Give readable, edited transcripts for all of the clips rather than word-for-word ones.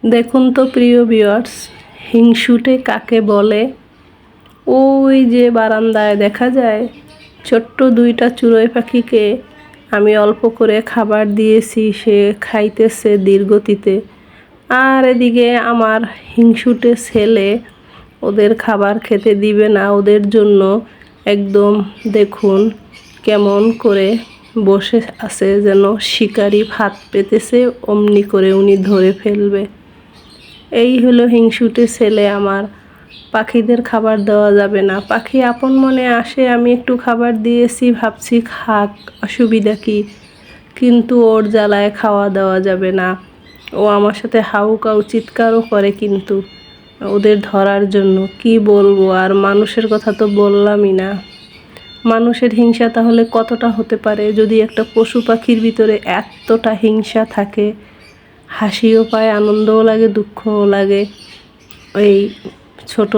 দেখুন তো প্রিয় ভিউয়ার্স, হিংসুটে কাকে বলে? ওই যে বারান্দায় দেখা যায় ছোট্ট দুইটা চড়ুই পাখিকে আমি অল্প করে খাবার দিয়েছি, সে খাইতেছে ধীরগতিতে। আর এদিকে আমার হিংসুটে ছেলে ওদের খাবার খেতে দিবে না, ওদের জন্য একদম দেখুন কেমন করে বসে আছে, যেন শিকারি ভাত পেতেছে অমনি করে উনি ধরে ফেলবে। এই হলো হিংসুটে ছেলে আমার। পাখিদের খাবার দেওয়া যাবে না। পাখি আপন মনে আসে, আমি একটু খাবার দিয়েছি, ভাবছি খাক, অসুবিধা কি, কিন্তু ওর জ্বালায় খাওয়া দেওয়া যাবে না। ও আমার সাথে হাউ কাউ চিৎকারও করে কিন্তু ওদের ধরার জন্য। কি বলবো আর, মানুষের কথা তো বললামই না। মানুষের হিংসা তাহলে কতটা হতে পারে যদি একটা পশু পাখির ভিতরে এতটা হিংসা থাকে। হাসিও পায়, আনন্দও লাগে, দুঃখও লাগে ওই ছোট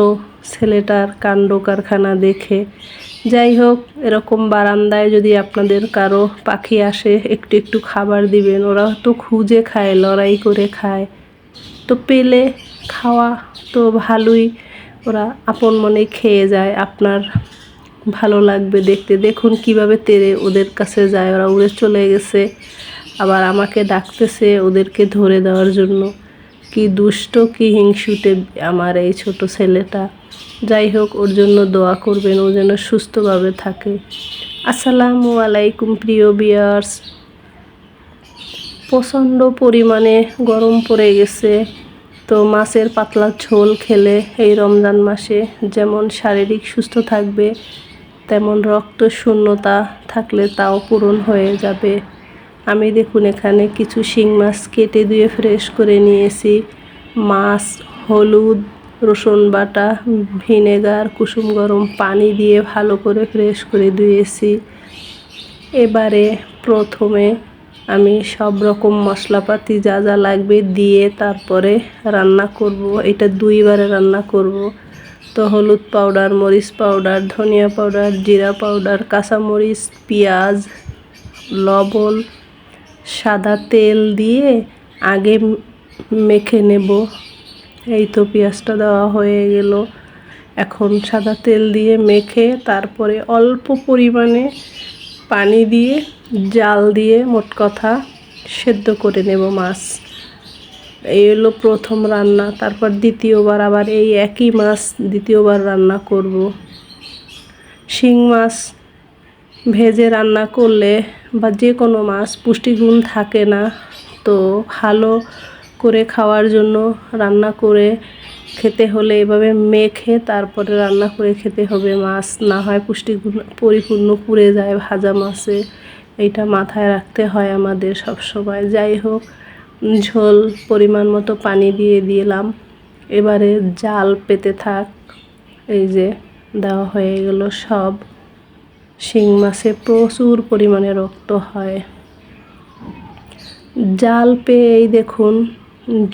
ছেলেটার কাণ্ড কারখানা দেখে। যাই হোক, এরকম বারান্দায় যদি আপনাদের কারো পাখি আসে একটু একটু খাবার দিবেন। ওরা তো খুঁজে খায়, লড়াই করে খায়, তো পেলে খাওয়া তো ভালোই, ওরা আপন মনে খেয়ে যায়। আপনার ভালো লাগবে দেখতে। দেখুন কিভাবে তেড়ে ওদের কাছে যায়, ওরা উড়ে চলে গেছে, আবার আমাকে ডাকতেছে ওদেরকে ধরে দেওয়ার জন্য। কি দুষ্ট, কি হিংসুটে আমার এই ছোট ছেলেটা। যাই হোক, ওর জন্য দোয়া করবেন, ও যেন সুস্থভাবে থাকে। আসসালামু আলাইকুম প্রিয় ভিউয়ার্স। প্রচণ্ড পরিমাণে গরম পড়ে গেছে, তো মাছের পাতলা ঝোল খেলে এই রমজান মাসে যেমন শারীরিক সুস্থ থাকবে, তেমন রক্ত শূন্যতা থাকলে তাও পূরণ হয়ে যাবে। আমি দেখুন এখানে কিছু শিং মাছ কেটে ধুয়ে ফ্রেশ করে নিয়েছি। মাছ হলুদ, রসুন বাটা, ভিনেগার, কুসুম গরম পানি দিয়ে ভালো করে ফ্রেশ করে ধুয়েছি। এবারে প্রথমে আমি সব রকম মশলাপাতি যা যা লাগবে দিয়ে তারপরে রান্না করব। এটা দুইবারে রান্না করব। তো হলুদ পাউডার, মরিচ পাউডার, ধনিয়া পাউডার, জিরা পাউডার, কাঁচামরিচ, পেঁয়াজ, লবণ, সাদা তেল দিয়ে আগে মেখে নেব। এই তো পেঁয়াজটা দেওয়া হয়ে গেল। এখন সাদা তেল দিয়ে মেখে তারপরে অল্প পরিমাণে পানি দিয়ে জাল দিয়ে মোট কথা সেদ্ধ করে নেব মাছ। এই হলো প্রথম রান্না। তারপর দ্বিতীয়বার আবার এই একই মাছ দ্বিতীয়বার রান্না করব। শিং মাছ ভেজে রান্না করলে বা যে কোনো মাছ পুষ্টিগুণ থাকে না, তো ভালো করে খাওয়ার জন্য রান্না করে খেতে হলে এভাবে মেখে তারপরে রান্না করে খেতে হবে মাছ, না হয় পুষ্টিগুণ পরিপূর্ণ পুড়ে যায় ভাজা মাছে। এইটা মাথায় রাখতে হয় আমাদের সব সময়। যাই হোক, ঝোল পরিমাণ মতো পানি দিয়ে দিলাম। এবারে জাল পেতে থাক। এই যে দেওয়া হয়ে গেল সব। শিং মাছে প্রচুর পরিমাণে রক্ত হয়। জাল পেয়ে এই দেখুন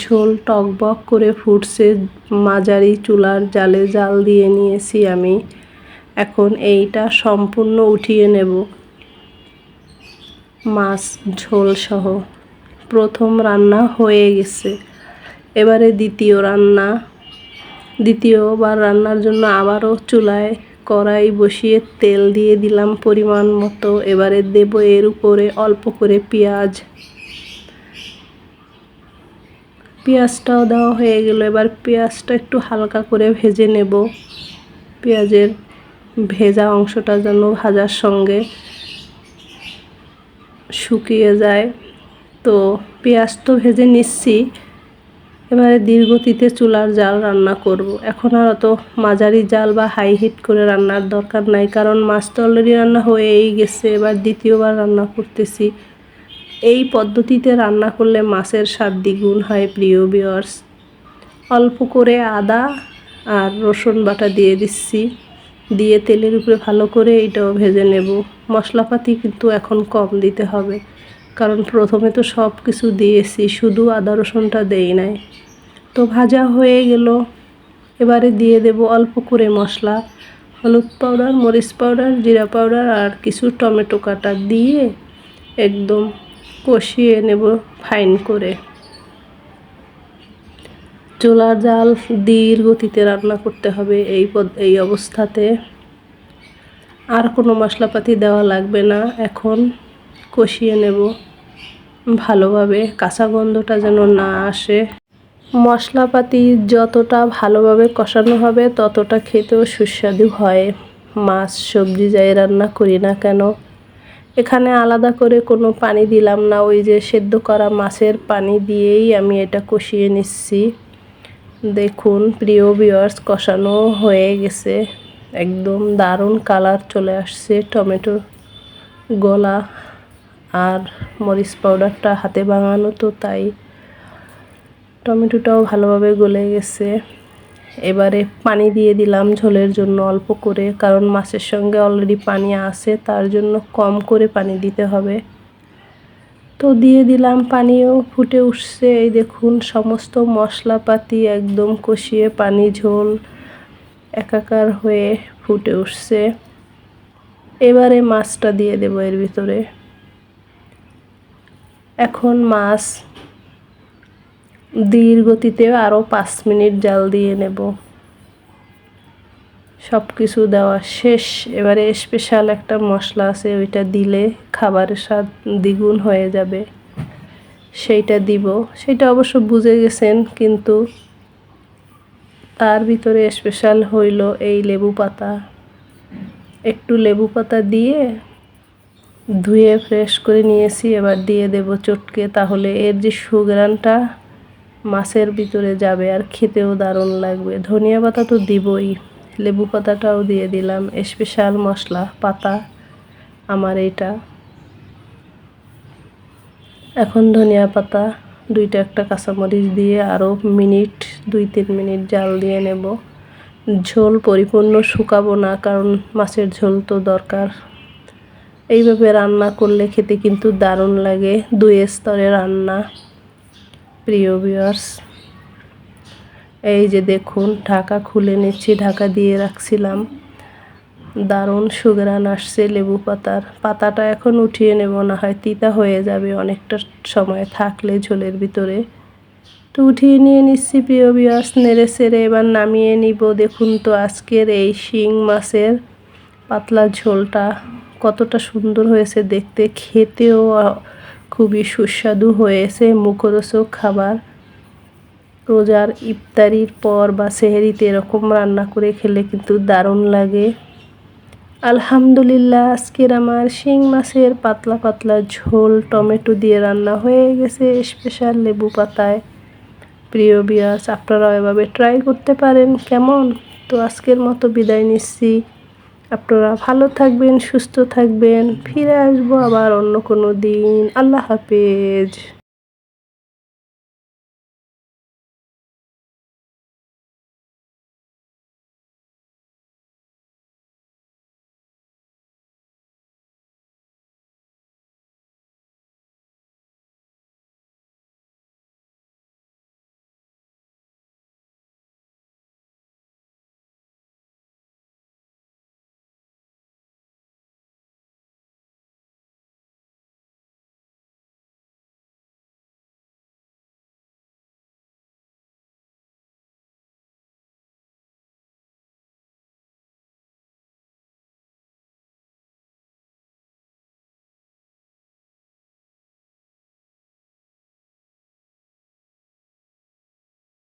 ঝোল টকবক করে ফুটছে। মাঝারি চুলার জালে জাল দিয়ে নিয়েছি আমি। এখন এইটা সম্পূর্ণ উঠিয়ে নেব মাছ ঝোল সহ। প্রথম রান্না হয়ে গেছে। এবারে দ্বিতীয়বার রান্নার জন্য আবারও চুলায় কড়াই বসিয়ে তেল দিয়ে দিলাম পরিমাণ মতো। এবারে দেব এর উপরে অল্প করে পেঁয়াজটাও দেওয়া হয়ে গেল। এবার পেঁয়াজটা একটু হালকা করে ভেজে নেব। পেঁয়াজের ভেজা অংশটা যেন ভাজার সঙ্গে শুকিয়ে যায়। তো পেঁয়াজ তো ভেজে নিচ্ছি। এবারে ধীরগতিতে চুলার জাল রান্না করব। এখন আর অত মাঝারি জাল বা হাই হিট করে রান্নার দরকার নাই, কারণ মাছ তো অলরেডি রান্না হয়েই গেছে। এবার দ্বিতীয়বার রান্না করতেছি। এই পদ্ধতিতে রান্না করলে মাছের স্বাদ দ্বিগুণ হয় প্রিয় ভিউয়ার্স। অল্প করে আদা আর রসুন বাটা দিয়ে দিচ্ছি, দিয়ে তেলের উপরে ভালো করে এইটাও ভেজে নেব। মশলাপাতি কিন্তু এখন কম দিতে হবে, কারণ প্রথমে তো সব কিছু দিয়েছি, শুধু আদা রসুনটা দেই নাই। তো ভাজা হয়ে গেল। এবারে দিয়ে দেব অল্প করে মশলা, হলুদ পাউডার, মরিচ পাউডার, জিরা পাউডার আর কিছু টমেটো কাটা দিয়ে একদম কষিয়ে নেব ফাইন করে। চুলার জাল ধীর গতিতে রান্না করতে হবে এই অবস্থাতে। আর কোনো মশলাপাতি দেওয়া লাগবে না। এখন কষিয়ে নেব ভালোভাবে, কাঁচা গন্ধটা যেন না আসে। মশলাপাতি যতটা ভালোভাবে কষানো হবে ততটা খেতেও সুস্বাদু হয়। মাছ সবজি যাই রান্না করি না কেন, এখানে আলাদা করে কোনো পানি দিলাম না, ওই যে সেদ্ধ করা মাছের পানি দিয়েই আমি এটা কষিয়ে নিচ্ছি। দেখুন প্রিয় ভিউয়ার্স, কষানো হয়ে গেছে, একদম দারুণ কালার চলে আসছে। টমেটো গলা আর মরিচ পাউডারটা হাতে ভাঙানো, তো তাই টমেটোটাও ভালোভাবে গলে গেছে। এবারে পানি দিয়ে দিলাম ঝোলের জন্য অল্প করে, কারণ মাছের সঙ্গে অলরেডি পানি আছে, তার জন্য কম করে পানি দিতে হবে। তো দিয়ে দিলাম, পানিও ফুটে উঠছে। এই দেখুন সমস্ত মশলাপাতি একদম কষিয়ে পানি ঝোল একাকার হয়ে ফুটে উঠছে। এবারে মাছটা দিয়ে দেব এর ভিতরে। এখন মাছ ধীর গতিতে আরও 5 মিনিট জাল দিয়ে নেব। সব কিছু দেওয়া শেষ। এবারে স্পেশাল একটা মশলা আছে, ওইটা দিলে খাবারের স্বাদ দ্বিগুণ হয়ে যাবে, সেইটা দিব। সেটা অবশ্য বুঝে গেছেন, কিন্তু তার ভিতরে স্পেশাল হইল এই লেবু পাতা। একটু লেবু পাতা দিয়ে ধুয়ে ফ্রেশ করে নিয়েছি, এবার দিয়ে দেব চটকে, তাহলে এর যে সুঘ্রাণটা মাছের ভিতরে যাবে আর খেতেও দারুণ লাগবে। ধনিয়া পাতা তো দিবই, লেবু পাতাটাও দিয়ে দিলাম। স্পেশাল মশলা পাতা আমার এটা। এখন ধনিয়া পাতা, একটা কাঁচামরিচ দিয়ে আরও 2-3 মিনিট জাল দিয়ে নেব। ঝোল পরিপূর্ণ শুকাবো না, কারণ মাছের ঝোল তো দরকার। এইভাবে রান্না করলে খেতে কিন্তু দারুণ লাগে। 2 স্তরে রান্না প্রিয় ভিউয়ার্স। এই যে দেখুন, ঢাকা খুলে নিচ্ছি, ঢাকা দিয়ে রাখছিলাম। দারুণ সুঘ্রাণ আসছে লেবু পাতাটা এখন উঠিয়ে নেব, না হয় তিতা হয়ে যাবে অনেকটা সময় থাকলে ঝোলের ভিতরে। তো উঠিয়ে নিয়ে নিচ্ছি প্রিয় ভিউয়ার্স, নেড়ে চেড়ে এবার নামিয়ে নিব। দেখুন তো আজকের এই শিং মাছের পাতলা ঝোলটা কতটা সুন্দর হয়েছে দেখতে, খেতেও খুবই সুস্বাদু হয়েছে। মুখরোচক খাবার। রোজার ইফতারির পর বা সেহরিতে এরকম রান্না করে খেলে কিন্তু দারুণ লাগে। আলহামদুলিল্লাহ, আজকের আমার শিং মাছের পাতলা পাতলা ঝোল টমেটো দিয়ে রান্না হয়ে গেছে স্পেশাল লেবু পাতায়। প্রিয় ভিউয়ার্স, আপনারাও এভাবে ট্রাই করতে পারেন। কেমন? তো আজকের মতো বিদায় নিচ্ছি। আপনারা ভালো থাকবেন, সুস্থ থাকবেন। ফিরে আসবো আবার অন্য কোনো দিন। আল্লাহ হাফেজ।